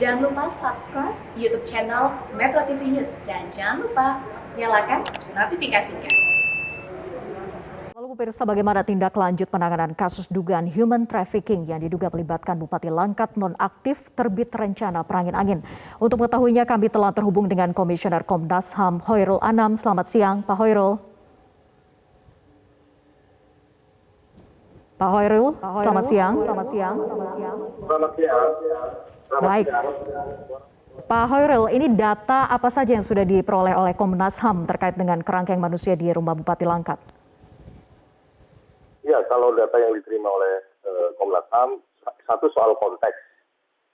Jangan lupa subscribe YouTube channel Metro TV News dan jangan lupa nyalakan notifikasinya. Lalu pemirsa, bagaimana tindak lanjut penanganan kasus dugaan human trafficking yang diduga melibatkan Bupati Langkat nonaktif terbit rencana perangin angin. Untuk mengetahuinya kami telah terhubung dengan Komisioner Komnas HAM Hoirul Anam. Selamat siang Pak Hoirul. Pak Hoirul, selamat siang. Selamat siang. Baik. Pak Hoirul, ini data apa saja yang sudah diperoleh oleh Komnas HAM terkait dengan kerangkeng manusia di rumah Bupati Langkat? Ya, kalau data yang diterima oleh Komnas HAM, satu soal konteks,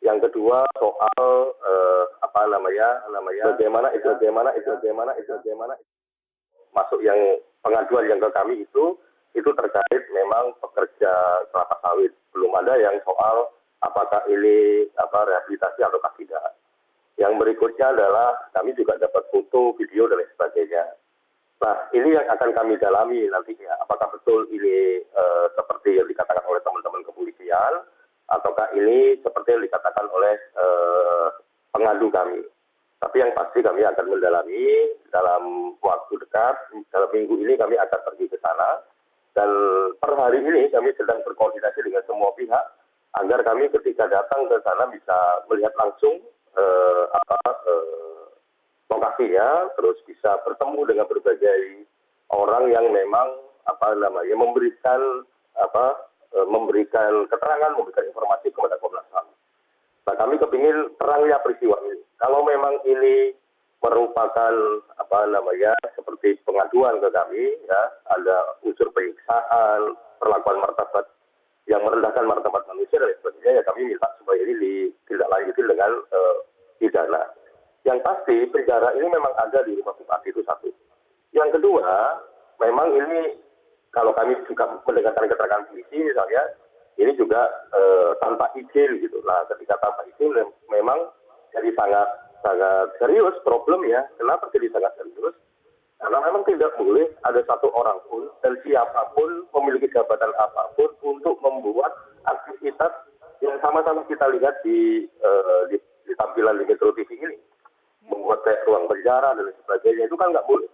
yang kedua soal bagaimana masuk yang pengaduan yang ke kami itu terkait memang pekerja kelapa sawit, belum ada yang soal apakah ini rehabilitasi atau tidak. Yang berikutnya adalah kami juga dapat foto, video dan lain sebagainya. Nah, ini yang akan kami dalami nantinya. Apakah betul ini seperti yang dikatakan oleh teman-teman kepolisian, ataukah ini seperti yang dikatakan oleh pengadu kami. Tapi yang pasti kami akan mendalami dalam waktu dekat, dalam minggu ini kami akan pergi ke sana. Dan per hari ini kami sedang berkoordinasi dengan semua pihak, agar kami ketika datang ke sana bisa melihat langsung lokasinya, terus bisa bertemu dengan berbagai orang yang memang memberikan keterangan, memberikan informasi kepada Komnas HAM. Nah, kami kepingin terangnya peristiwa ini. Kalau memang ini merupakan seperti pengaduan ke kami, ya, ada unsur penyiksaan, perlakuan martabat yang merendahkan martabat manusia dan sebagainya, ya kami minta supaya ini ditindaklanjuti dengan pidana. Yang pasti penjara ini memang ada di rumah Bupati, itu satu. Yang kedua, memang ini kalau kami juga mendengarkan keterangan polisi misalnya, ini juga tanpa izin gitu. Nah, ketika tanpa izin memang jadi sangat serius problemnya. Kenapa jadi sangat serius? Karena memang tidak boleh ada satu orang pun dan siapapun memiliki jabatan apapun untuk membuat aktivitas yang sama-sama kita lihat di tampilan di Metro TV ini. Membuat kayak ruang penjara dan sebagainya, itu kan nggak boleh.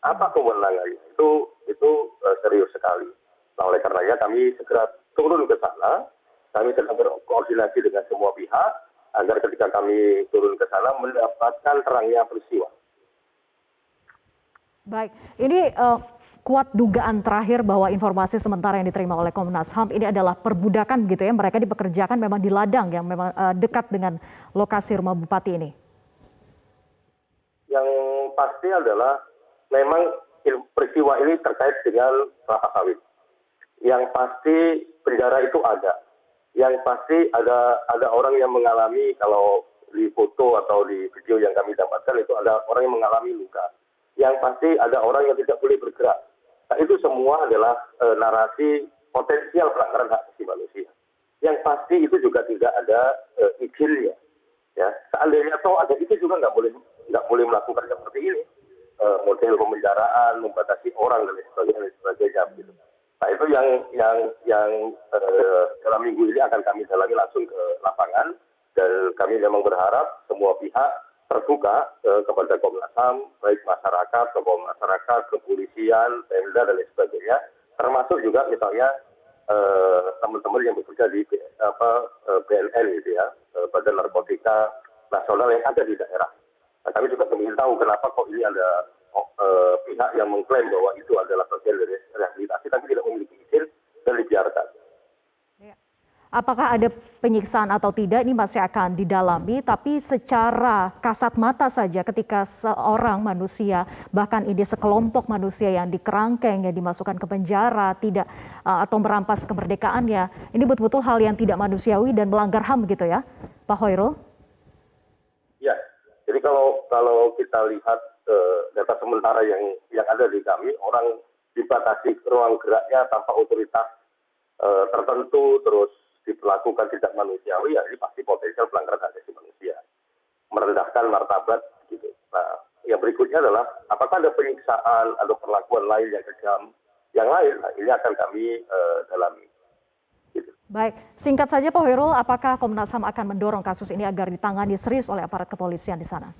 Apa kewenangannya? Itu serius sekali. Nah, oleh karenanya kami segera turun ke sana. Kami sedang berkoordinasi dengan semua pihak agar ketika kami turun ke sana mendapatkan terangnya peristiwa. Baik, ini kuat dugaan terakhir bahwa informasi sementara yang diterima oleh Komnas HAM ini adalah perbudakan begitu ya, mereka dipekerjakan memang di ladang yang memang dekat dengan lokasi rumah Bupati ini. Yang pasti adalah memang peristiwa ini terkait dengan kelapa sawit. Yang pasti penjara itu ada. Yang pasti ada orang yang mengalami, kalau di foto atau di video yang kami dapatkan itu ada orang yang mengalami luka. Yang pasti ada orang yang tidak boleh bergerak. Nah, itu semua adalah narasi potensial pelanggaran hak asasi manusia. Yang pasti itu juga tidak ada izinnya. Ya, seandainya toh ada itu juga nggak boleh melakukan seperti ini. Model pemenjaraan, membatasi orang dan sebagainya. Gitu. Nah, itu yang dalam minggu ini akan kami dalami langsung ke lapangan, dan kami memang berharap semua pihak terbuka kepada Komnas HAM, baik masyarakat, tokoh masyarakat, kepolisian, Pemda dan lain sebagainya, termasuk juga misalnya teman-teman yang bekerja di BNN gitu ya, Badan Narkotika Nasional yang ada di daerah. Nah, kami juga ingin tahu kenapa kok ini ada pihak yang mengklaim bahwa itu adalah bagian dari rehabilitasi tapi tidak memiliki izin dan dibiarkan. Apakah ada penyiksaan atau tidak ini masih akan didalami, tapi secara kasat mata saja ketika seorang manusia, bahkan ini sekelompok manusia yang dikerangkeng, yang dimasukkan ke penjara, tidak atau merampas kemerdekaannya, ini betul-betul hal yang tidak manusiawi dan melanggar HAM gitu ya, Pak Hoirul? Ya, jadi kalau kita lihat data sementara yang ada di kami, orang dibatasi ruang geraknya tanpa otoritas tertentu, terus diperlakukan tidak manusiawi, ya ini pasti potensial pelanggaran hak asasi manusia, merendahkan martabat gitu. Nah, yang berikutnya adalah apakah ada penyiksaan atau perlakuan lain yang kejam yang lain? Nah, ini akan kami dalami. Gitu. Baik, singkat saja Pak Hoirul, apakah Komnas HAM akan mendorong kasus ini agar ditangani serius oleh aparat kepolisian di sana?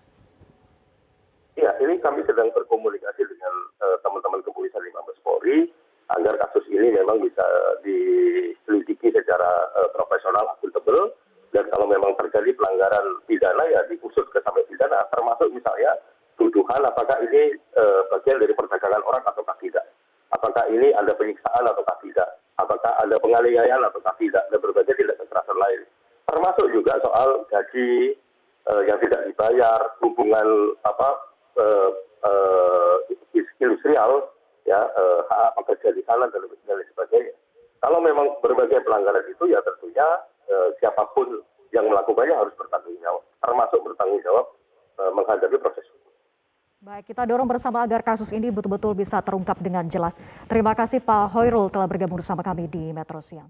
Ya, ini kami sedang berkomunikasi dengan teman-teman kepolisian di Mabes Polri agar kasus ini memang bisa diselidiki secara profesional, akuntabel, dan kalau memang terjadi pelanggaran pidana ya diusut ke sampai pidana, termasuk misalnya tuduhan apakah ini bagian dari perdagangan orang ataukah tidak, apakah ini ada penyiksaan ataukah tidak, apakah ada penganiayaan ataukah tidak, dan berbagai tindak kekerasan lain, termasuk juga soal gaji yang tidak dibayar, hubungan industrial, ya hak pekerja di sana dan lain sebagainya. Kalau memang berbagai pelanggaran itu ya tentunya siapapun yang melakukannya harus bertanggung jawab, termasuk bertanggung jawab menghadapi proses hukum. Baik, kita dorong bersama agar kasus ini betul-betul bisa terungkap dengan jelas. Terima kasih Pak Hoirul telah bergabung bersama kami di Metro Siang.